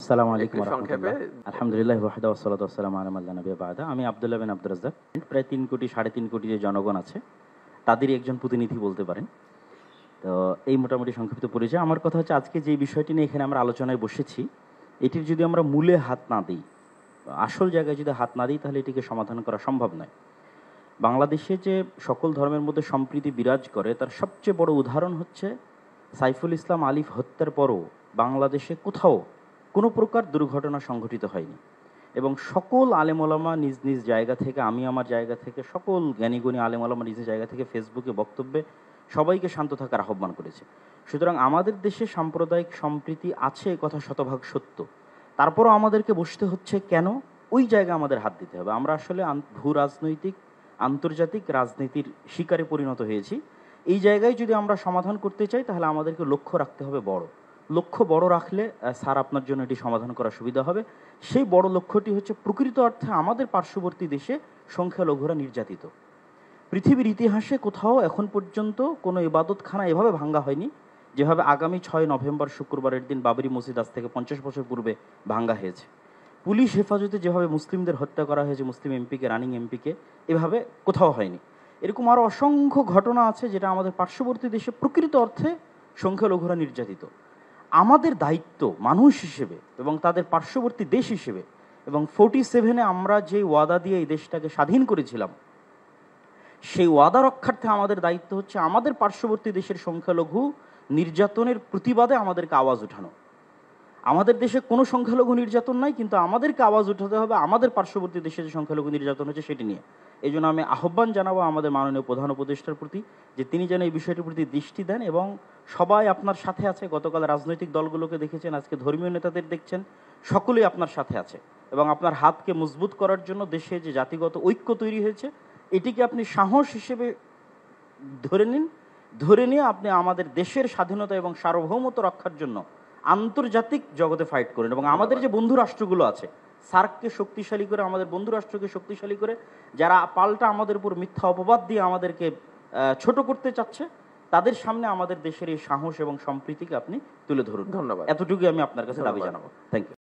আসসালামু আলাইকুম একটু ওয়া সংক্ষেপে। রাহমাতুল্লাহ। আলহামদুলিল্লাহ ওয়াহদা ওয়াসসালাতু ওয়াসসালামু আলা মান লা নাবিয়্যা বা'দা। আমি আব্দুল্লাহ বিন আব্দুর রাজ্জাক। প্রায় ৩ কোটি ৩.৫ কোটি যে জনগণ আছে তাদেরই একজন প্রতিনিধি বলতে পারেন। তো এই মোটামুটি সংক্ষিপ্ত পরিচয়। আমার কথা হচ্ছে আজকে যে বিষয়টি নিয়ে এখানে আমরা আলোচনায় বসেছি, এটির যদি আমরা মূলে হাত না দিই, আসল জায়গায় যদি হাত না দিই তাহলে এটিকে সমাধান করা সম্ভব নয়। বাংলাদেশে যে সকল ধর্মের মধ্যে সম্প্রীতি বিরাজ করে তার সবচেয়ে বড় উদাহরণ হচ্ছে সাইফুল ইসলাম আলিফ হত্যার পরও বাংলাদেশে কোথাও কোনো প্রকার দুর্ঘটনা সংঘটিত হয়নি এবং সকল আলেম ওলামা নিজ নিজ জায়গা থেকে, আমি আমার জায়গা থেকে, সকল জ্ঞানীগুণী আলেম ওলামা নিজ নিজ জায়গা থেকে ফেসবুকে বক্তব্যে সবাইকে শান্ত থাকার আহ্বান করেছে। সুতরাং আমাদের দেশে সাম্প্রদায়িক সম্প্রীতি আছে, এ কথা শতভাগ সত্য। তারপরও আমাদেরকে বসতে হচ্ছে কেন? ওই জায়গায় আমাদের হাত দিতে হবে। আমরা আসলে ভূ রাজনৈতিক আন্তর্জাতিক রাজনীতির শিকারে পরিণত হয়েছি। এই জায়গায় যদি আমরা সমাধান করতে চাই তাহলে আমাদেরকে লক্ষ্য রাখতে হবে বড়। লক্ষ্য বড় রাখলে স্যার আপনার জন্য এটি সমাধান করা সুবিধা হবে। সেই বড় লক্ষ্যটি হচ্ছে প্রকৃত অর্থে আমাদের পার্শ্ববর্তী দেশে সংখ্যালঘুরা নির্যাতিত। পৃথিবীর ইতিহাসে কোথাও এখন পর্যন্ত কোনো ইবাদতখানা এভাবে ভাঙ্গা হয়নি যেভাবে আগামী 6 নভেম্বর শুক্রবারের দিন বাবরি মসজিদ আজ থেকে 50 বছর পূর্বে ভাঙ্গা হয়েছে। পুলিশ হেফাজতে যেভাবে মুসলিমদের হত্যা করা হয়েছে, মুসলিম এমপিকে, রানিং এমপিকে, এভাবে কোথাও হয়নি। এরকম আরও অসংখ্য ঘটনা আছে যেটা আমাদের পার্শ্ববর্তী দেশে প্রকৃত অর্থে সংখ্যালঘুরা নির্যাতিত। আমাদের দায়িত্ব মানুষ হিসেবে এবং তাদের পার্শ্ববর্তী দেশ হিসেবে, এবং 47-এ আমরা যে ওয়াদা দিয়ে এই দেশটাকে স্বাধীন করেছিলাম সেই ওয়াদা রক্ষার্থে আমাদের দায়িত্ব হচ্ছে আমাদের পার্শ্ববর্তী দেশের সংখ্যালঘু নির্যাতনের প্রতিবাদে আমাদেরকে আওয়াজ উঠানো। আমাদের দেশে কোনো সংখ্যালঘু নির্যাতন নাই, কিন্তু আমাদেরকে আওয়াজ উঠাতে হবে আমাদের পার্শ্ববর্তী দেশে যে সংখ্যালঘু নির্যাতন হচ্ছে সেটি নিয়ে। এই জন্য আমি আহ্বান জানাবো আমাদের মাননীয় প্রধান উপদেষ্টার প্রতি যে তিনি যেন এই বিষয়টির প্রতি দৃষ্টি দেন এবং সবাই আপনার সাথে আছে। গতকাল রাজনৈতিক দলগুলোকে দেখেছেন, আজকে ধর্মীয় নেতাদের দেখছেন, সকলেই আপনার সাথে আছে এবং আপনার হাতকে মজবুত করার জন্য দেশে যে জাতিগত ঐক্য তৈরি হয়েছে এটিকে আপনি সাহস হিসেবে ধরে নিন। ধরে নিয়ে আপনি আমাদের দেশের স্বাধীনতা এবং সার্বভৌমত্ব রক্ষার জন্য আন্তর্জাতিক জগতে ফাইট করেন এবং আমাদের যে বন্ধু রাষ্ট্রগুলো আছে সার্ককে শক্তিশালী করে, আমাদের বন্ধু রাষ্ট্রকে শক্তিশালী করে, যারা পাল্টা আমাদের উপর মিথ্যা অপবাদ দিয়ে আমাদেরকে ছোট করতে চাচ্ছে তাদের সামনে আমাদের দেশের এই সাহস এবং সম্প্রীতিকে আপনি তুলে ধরুন। ধন্যবাদ। এতটুকুই আমি আপনার কাছে দাবি জানাবো। Thank you.